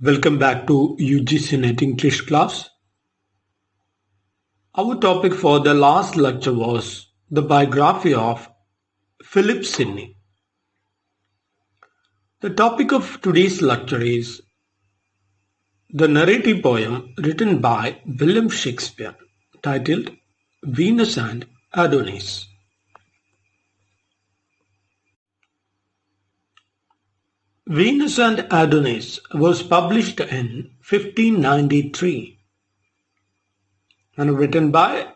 Welcome back to UGC Net English class. Our topic for the last lecture was the biography of Philip Sidney. The topic of today's lecture is the narrative poem written by William Shakespeare titled Venus and Adonis. Venus and Adonis was published in 1593 and written by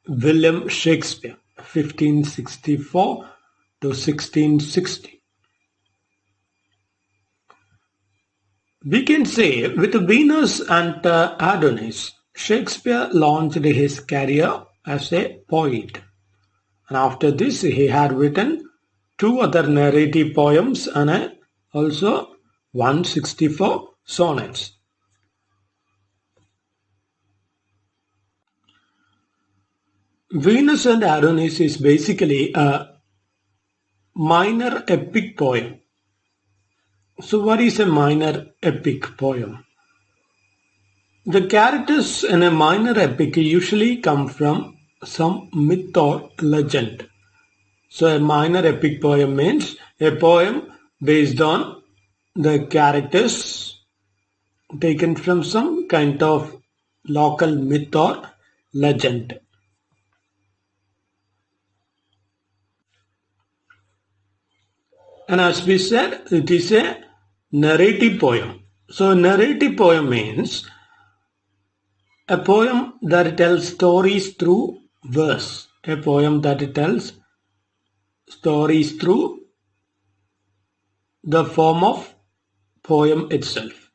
William Shakespeare, 1564 to 1660. We can say with Venus and Adonis, Shakespeare launched his career as a poet. And after this, he had written two other narrative poems and also 164 sonnets. Venus and Adonis is basically a minor epic poem. So what is a minor epic poem? The characters in a minor epic usually come from some myth or legend. So a minor epic poem means a poem based on the characters taken from some kind of local myth or legend. And as we said, it is a narrative poem. So a narrative poem means a poem that tells stories through verse. A poem that tells stories through the form of poem itself.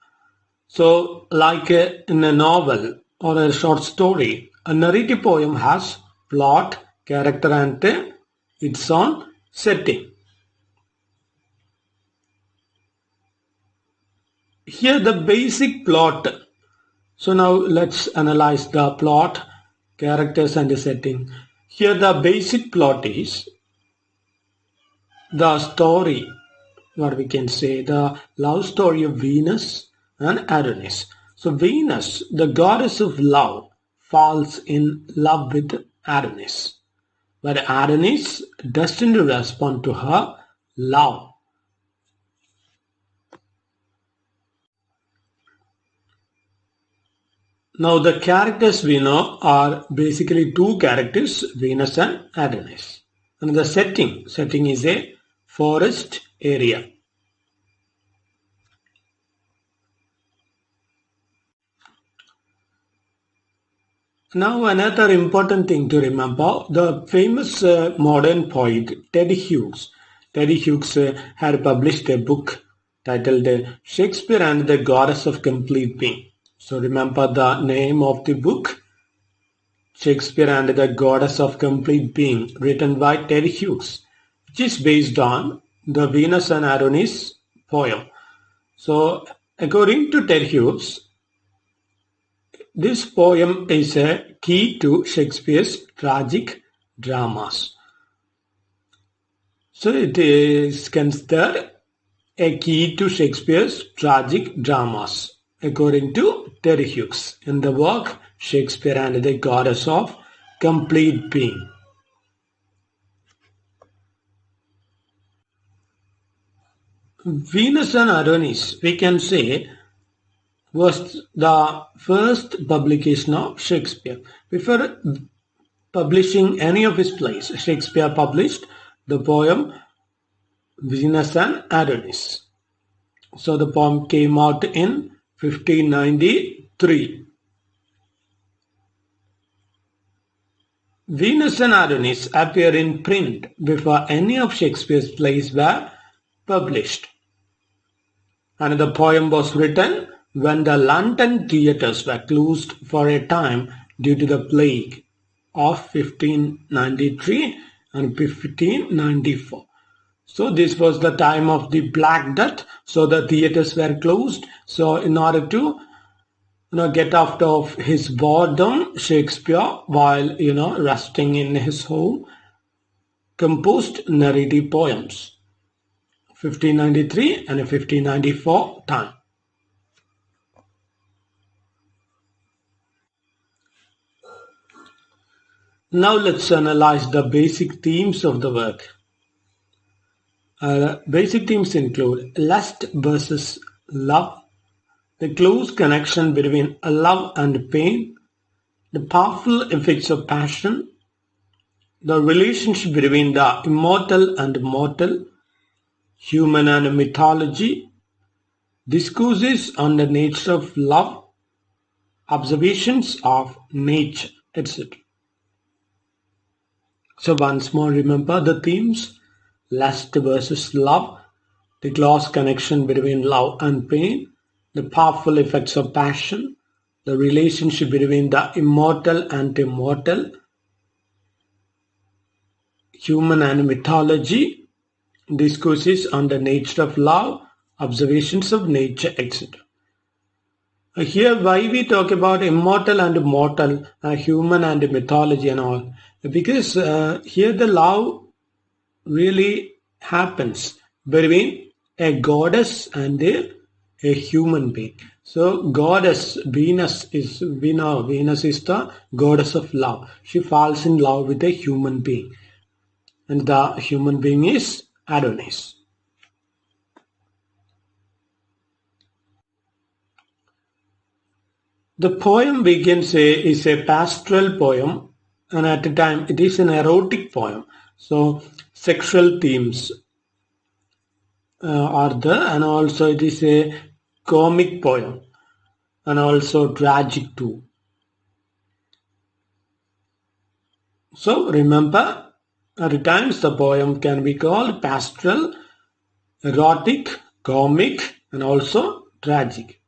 So like in a novel or a short story, a narrative poem has plot, character and its own setting. Here the basic plot. So now let's analyze the plot, characters and the setting. Here the basic plot is the story, what we can say, the love story of Venus and Adonis. So Venus, the goddess of love, falls in love with Adonis, but Adonis doesn't respond to her love. Now the characters we know are basically two characters, Venus and Adonis. And the setting is a forest area. Now another important thing to remember, the famous modern poet Ted Hughes. Ted Hughes had published a book titled Shakespeare and the Goddess of Complete Being. So remember the name of the book, Shakespeare and the Goddess of Complete Being, written by Ted Hughes, which is based on the Venus and Adonis poem. So according to Ted Hughes, this poem is a key to Shakespeare's tragic dramas. So it is considered a key to Shakespeare's tragic dramas, according to Ted Hughes, in the work Shakespeare and the Goddess of Complete Being. Venus and Adonis, we can say, was the first publication of Shakespeare. Before publishing any of his plays, Shakespeare published the poem Venus and Adonis. So the poem came out in 1593. Venus and Adonis appear in print before any of Shakespeare's plays were published. And the poem was written when the London theatres were closed for a time due to the plague of 1593 and 1594. So this was the time of the Black Death, so the theatres were closed. So in order to get out of his boredom, Shakespeare, while resting in his home, composed narrative poems, 1593 and 1594 time. Now let's analyze the basic themes of the work. Basic themes include lust versus love, the close connection between love and pain, the powerful effects of passion, the relationship between the immortal and mortal, human and mythology, discourses on the nature of love, observations of nature, etc. So once more, remember the themes: lust versus love, the close connection between love and pain, the powerful effects of passion, the relationship between the immortal and immortal, human and mythology, discourses on the nature of love, observations of nature, etc. Here, why we talk about immortal and mortal, human and mythology and all? Because here the love really happens between a goddess and a human being. So goddess Venus is, we know Venus is the goddess of love. She falls in love with a human being, and the human being is Adonis. The poem begins is a pastoral poem, and at the time it is an erotic poem. So sexual themes are there, and also it is a comic poem, and also tragic too. So remember, at times the poem can be called pastoral, erotic, comic, and also tragic.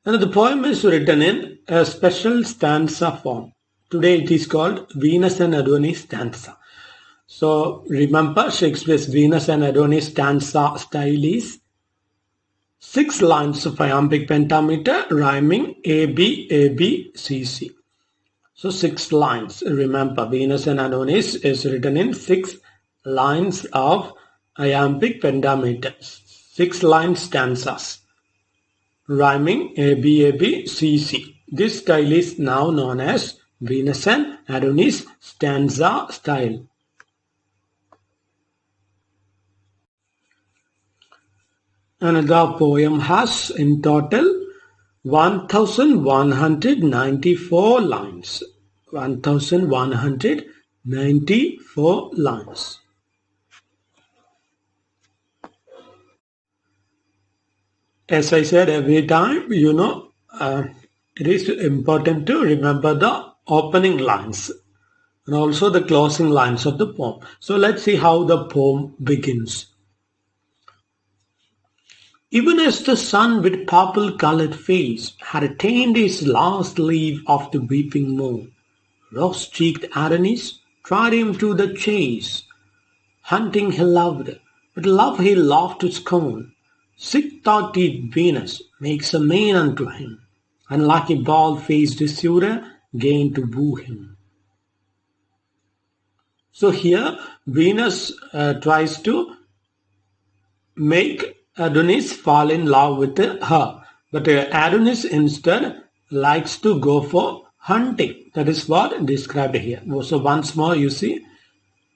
And the poem is written in a special stanza form. Today it is called Venus and Adonis stanza. So remember, Shakespeare's Venus and Adonis stanza style is 6 lines of iambic pentameter rhyming A, B, A, B, C, C. So 6 lines. Remember, Venus and Adonis is written in 6 lines of iambic pentameter. 6 line stanzas rhyming A, B, A, B, C, C. This style is now known as Venus and Adonis stanza style. And the poem has in total 1194 lines. 1194 lines. As I said every time, it is important to remember the opening lines and also the closing lines of the poem. So let's see how the poem begins. Even as the sun with purple-colored face had attained his last leave of the weeping moon, rose-cheeked Adonis tried him to the chase. Hunting he loved, but love he laughed to scorn. Sick-thoughted Venus makes a main unto him, and like a bald-faced suitor gained to woo him. So here Venus tries to make Adonis fall in love with her, but Adonis instead likes to go for hunting. That is what described here. So once more you see,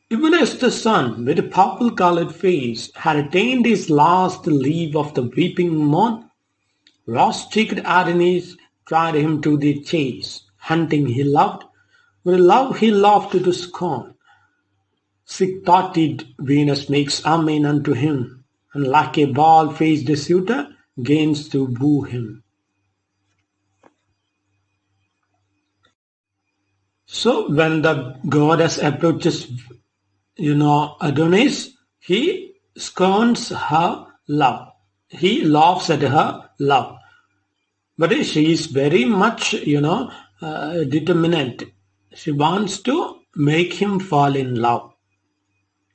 even as the sun with a purple-colored face had attained his last leave of the weeping moon, rose-cheeked Adonis tried him to the chase. Hunting he loved, but love he laughed to scorn. Sick-thoughted Venus makes amen unto him, and like a bald-faced suitor gains to woo him. So when the goddess approaches, Adonis, he scorns her love. He laughs at her love. But she is very much, determined. She wants to make him fall in love.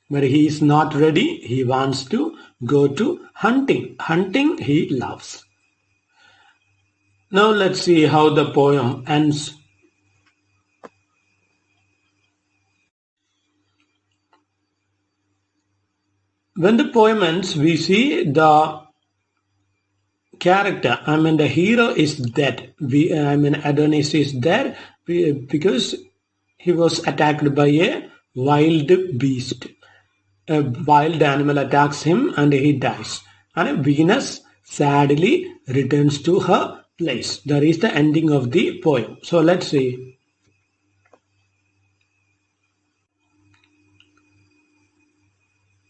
But he is not ready. He wants to go to hunting. Hunting he loves. Now let's see how the poem ends. When the poem ends, we see the character, the hero is dead. Adonis is dead because he was attacked by a wild beast. A wild animal attacks him and he dies. And Venus sadly returns to her place. That is the ending of the poem. So let's see.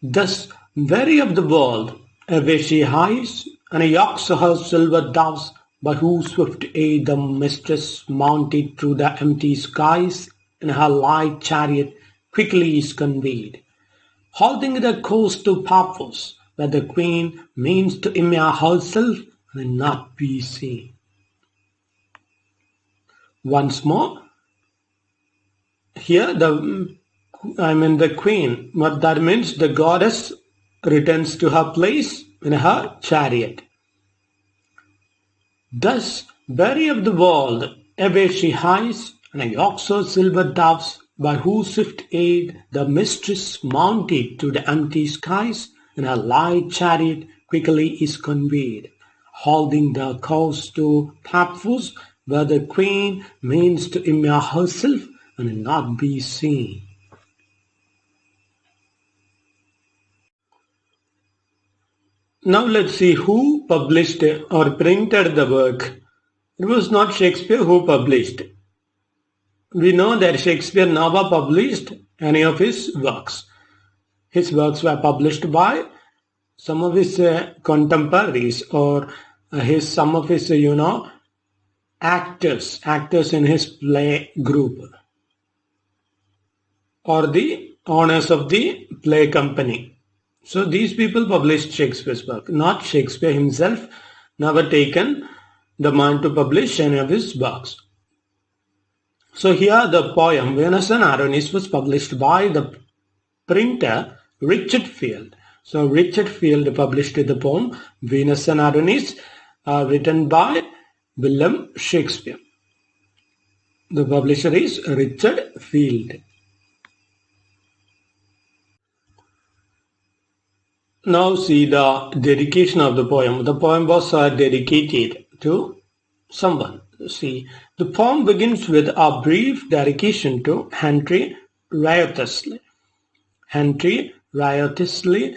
Thus, weary of the world, away she hies, and yokes her silver doves, by whose swift aid the mistress, mounted through the empty skies, in her light chariot quickly is conveyed, holding the coast to Paphos, where the queen means to immure herself and not be seen. Once more, here the queen, but that means the goddess returns to her place in her chariot. Thus, weary of the world, away she hies, and yokes her silver doves, by whose swift aid the mistress, mounted to the empty skies, in her light chariot quickly is conveyed, holding the course to Paphos, where the queen means to immure herself and not be seen. Now let's see who published or printed the work. It was not Shakespeare who published. We know that Shakespeare never published any of his works. His works were published by some of his contemporaries or some of his actors in his play group, or the owners of the play company. So these people published Shakespeare's work, not Shakespeare himself, never taken the mind to publish any of his works. So here the poem Venus and Adonis was published by the printer Richard Field. So Richard Field published the poem Venus and Adonis, written by William Shakespeare. The publisher is Richard Field. Now see the dedication of the poem. The poem was dedicated to someone. See, the poem begins with a brief dedication to Henry Wriothesley. Henry Wriothesley,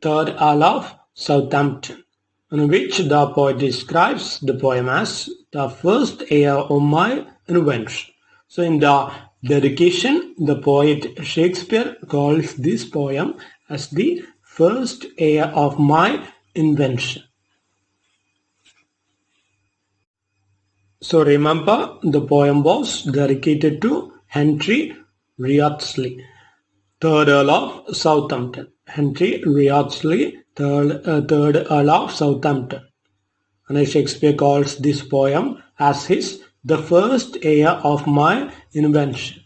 3rd Earl of Southampton, in which the poet describes the poem as the first heir of my invention. So in the dedication, the poet Shakespeare calls this poem as the first heir of my invention. So remember, the poem was dedicated to Henry Wriothesley, 3rd Earl of Southampton. Henry Wriothesley, 3rd Earl of Southampton. And Shakespeare calls this poem as the first heir of my invention.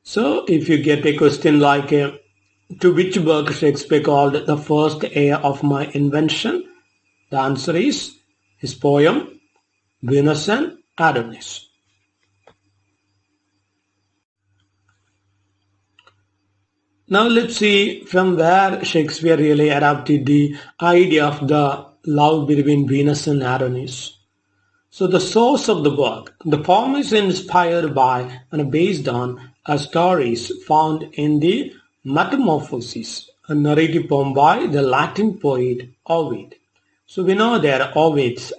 So if you get a question like to which work Shakespeare called the first heir of my invention, the answer is his poem Venus and Adonis. Now let's see from where Shakespeare really adapted the idea of the love between Venus and Adonis. So the source of the work, the poem is inspired by and based on stories found in the Metamorphoses, a narrative poem by the Latin poet Ovid. So we know that Ovid's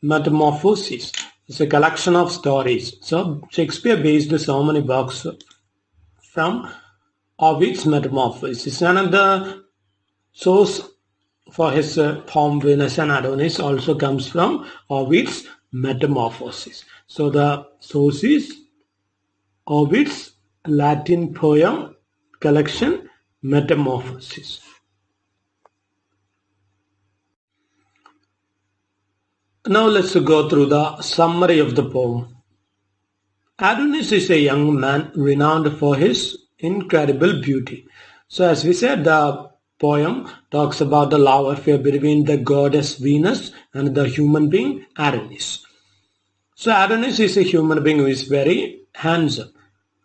Metamorphoses is a collection of stories. So Shakespeare based so many works from Ovid's Metamorphoses. Another source for his poem Venus and Adonis also comes from Ovid's Metamorphoses. So the source is Ovid's Latin poem collection Metamorphoses. Now let's go through the summary of the poem. Adonis is a young man renowned for his incredible beauty. So as we said, the poem talks about the love affair between the goddess Venus and the human being Adonis. So Adonis is a human being who is very handsome.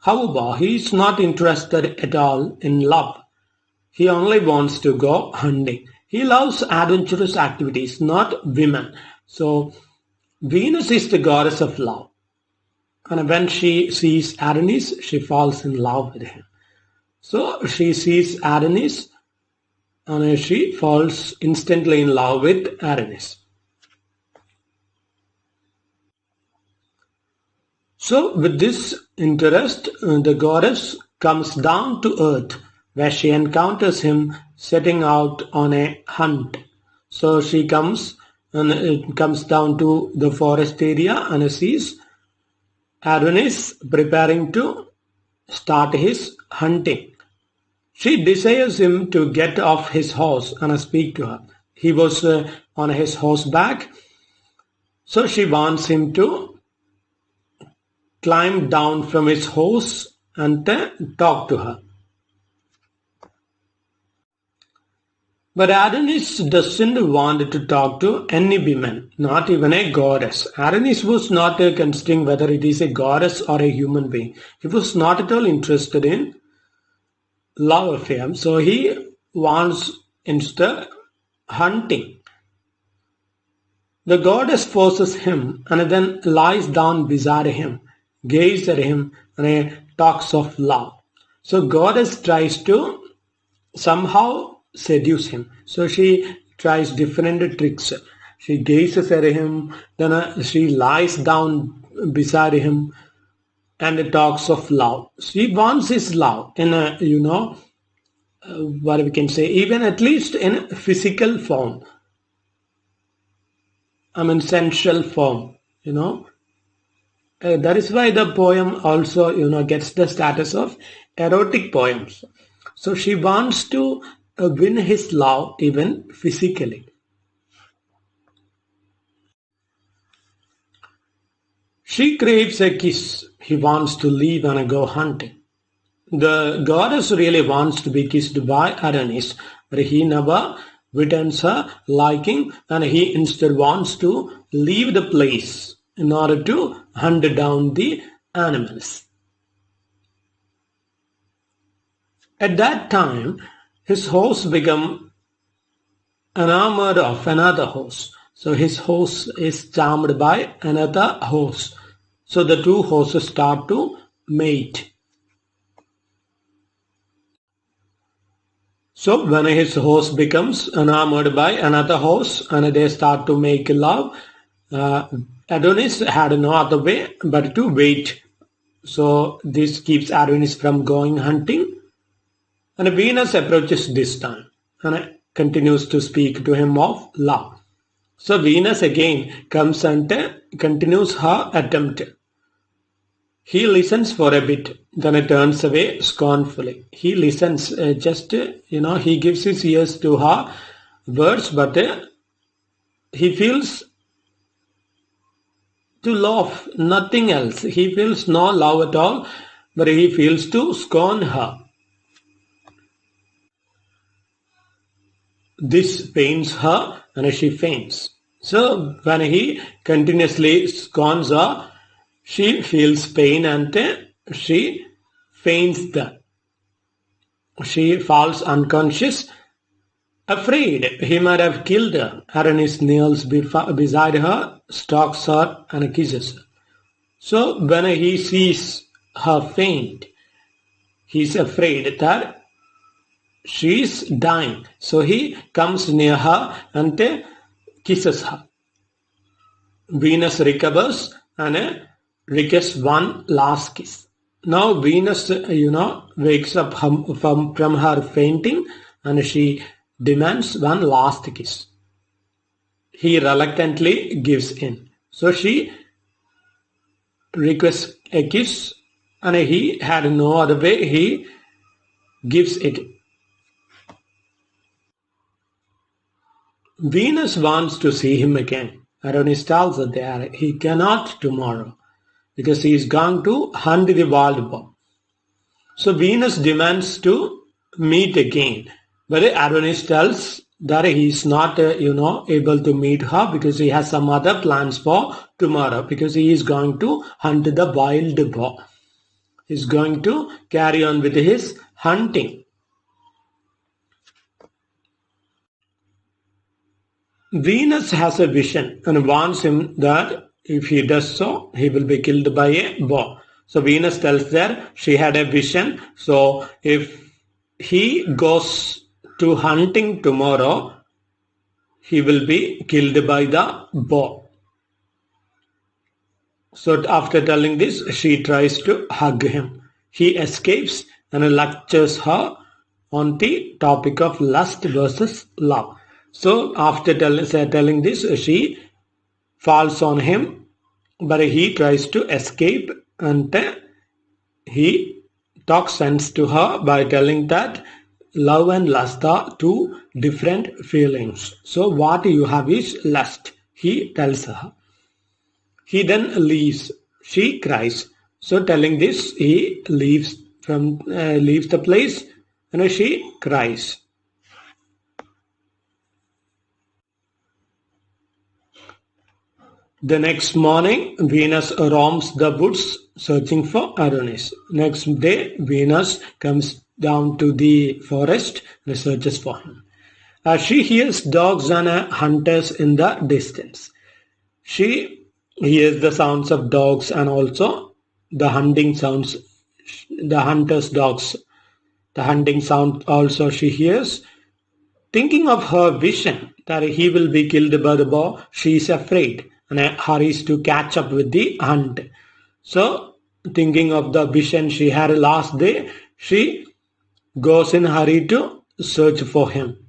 However, he is not interested at all in love. He only wants to go hunting. He loves adventurous activities, not women. So Venus is the goddess of love. And when she sees Adonis, she falls in love with him. So she sees Adonis and she falls instantly in love with Adonis. So with this interest, the goddess comes down to earth where she encounters him setting out on a hunt. So she comes down to the forest area and sees Adonis preparing to start his hunting. She desires him to get off his horse and speak to her. He was on his horseback, so she wants him to climb down from his horse and talk to her. But Adonis doesn't want to talk to any woman, not even a goddess. Adonis was not considering whether it is a goddess or a human being. He was not at all interested in love affair. So he wants instead hunting. The goddess forces him and then lies down beside him, gazes at him, and talks of love. So goddess tries to somehow seduce him. So she tries different tricks. She gazes at him, then she lies down beside him and talks of love. She wants his love in a, what we can say, even at least in physical form. Sensual form, that is why the poem also, gets the status of erotic poems. So she wants to win his love even physically. She craves a kiss. He wants to leave and go hunting. The goddess really wants to be kissed by Adonis, but he never returns her liking and he instead wants to leave the place in order to hunt down the animals. At that time, his horse became enamored of another horse. So his horse is charmed by another horse. So the two horses start to mate. So when his horse becomes enamored by another horse and they start to make love, Adonis had no other way but to wait. So this keeps Adonis from going hunting. And Venus approaches this time and continues to speak to him of love. So Venus again comes and continues her attempt. He listens for a bit, then turns away scornfully. He listens, he gives his ears to her words, but he feels to love, nothing else. He feels no love at all, but he feels to scorn her. This pains her and she faints. So when he continuously scorns her, she feels pain and she faints there. She falls unconscious, afraid he might have killed her. Adonis kneels beside her, stalks her and kisses her. So when he sees her faint, he's afraid that she is dying. So he comes near her and kisses her. Venus recovers and requests one last kiss. Now Venus, wakes up from her fainting and she demands one last kiss. He reluctantly gives in. So she requests a kiss and he had no other way. He gives it. Venus wants to see him again. Adonis tells her that he cannot tomorrow because he is going to hunt the wild boar. So Venus demands to meet again. But Adonis tells that he is not, able to meet her because he has some other plans for tomorrow because he is going to hunt the wild boar. He is going to carry on with his hunting. Venus has a vision and warns him that if he does so, he will be killed by a boar. So Venus tells that she had a vision. So if he goes to hunting tomorrow, he will be killed by the boar. So after telling this, she tries to hug him. He escapes and lectures her on the topic of lust versus love. So after telling this, she falls on him, but he tries to escape, and he talks sense to her by telling that love and lust are two different feelings. So what you have is lust, he tells her. He then leaves. She cries. So telling this, he leaves the place, and she cries. The next morning, Venus roams the woods searching for Adonis. Next day, Venus comes down to the forest and searches for him. She hears dogs and hunters in the distance. She hears the sounds of dogs and also the hunting sounds, the hunter's dogs. The hunting sound also she hears. Thinking of her vision that he will be killed by the boar, she is afraid and hurries to catch up with the hunt. So, thinking of the vision she had last day, she goes in hurry to search for him.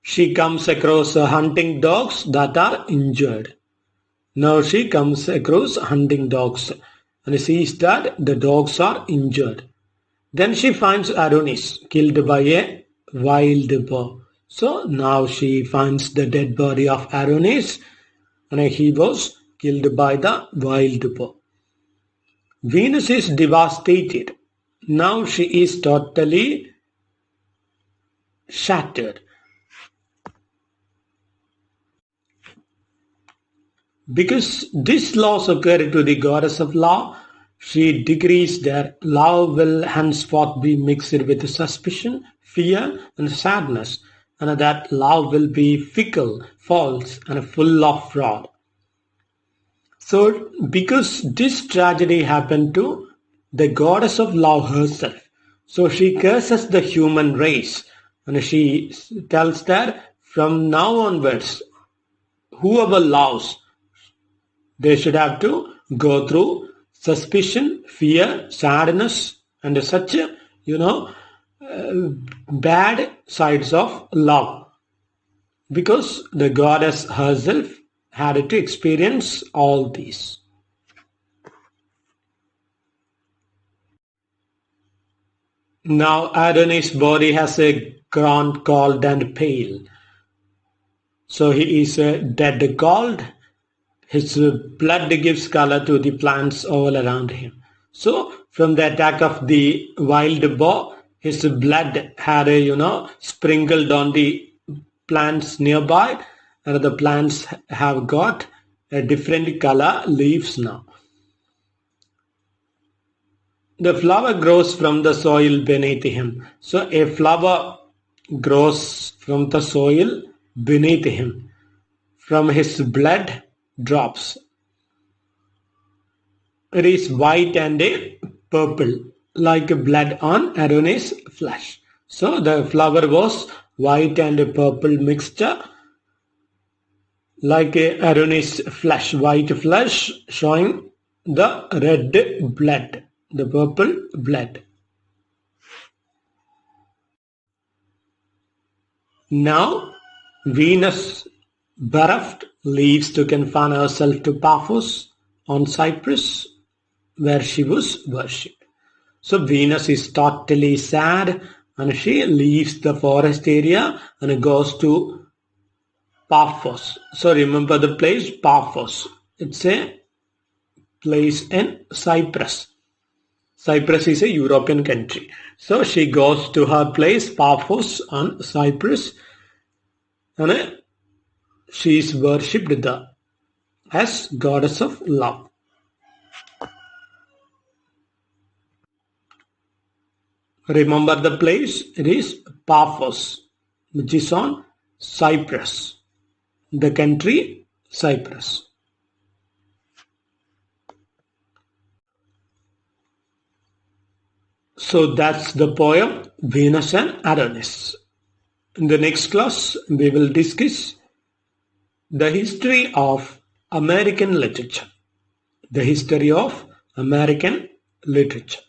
She comes across hunting dogs that are injured. Now she comes across hunting dogs and sees that the dogs are injured. Then she finds Adonis killed by a wild boar. So now she finds the dead body of Adonis, and he was killed by the wild boar. Venus is devastated. Now she is totally shattered. Because this loss occurred to the goddess of love, she decrees that love will henceforth be mixed with suspicion, fear, and sadness, and that love will be fickle, false, and full of fraud. So, because this tragedy happened to the goddess of love herself, so she curses the human race, and she tells that from now onwards, whoever loves, they should have to go through suspicion, fear, sadness, and such, bad sides of love. Because the goddess herself had to experience all these. Now Adonis' body has a ground cold and pale. So he is dead cold. His blood gives color to the plants all around him. So from the attack of the wild boar, his blood had sprinkled on the plants nearby, and the plants have got a different color leaves now. The flower grows from the soil beneath him. So a flower grows from the soil beneath him. From his blood drops. It is white and purple, like blood on Adonis' flesh. So the flower was white and purple mixture, like Adonis' flesh, white flesh, showing the red blood, the purple blood. Now Venus, bereft, leaves to confine herself to Paphos on Cyprus, where she was worshipped. So Venus is totally sad, and she leaves the forest area and goes to Paphos. So remember the place Paphos. It's a place in Cyprus. Cyprus is a European country. So she goes to her place Paphos on Cyprus, and she is worshipped there as goddess of love. Remember the place? It is Paphos, which is on Cyprus. The country, Cyprus. So that's the poem Venus and Adonis. In the next class, we will discuss the history of American literature. The history of American literature.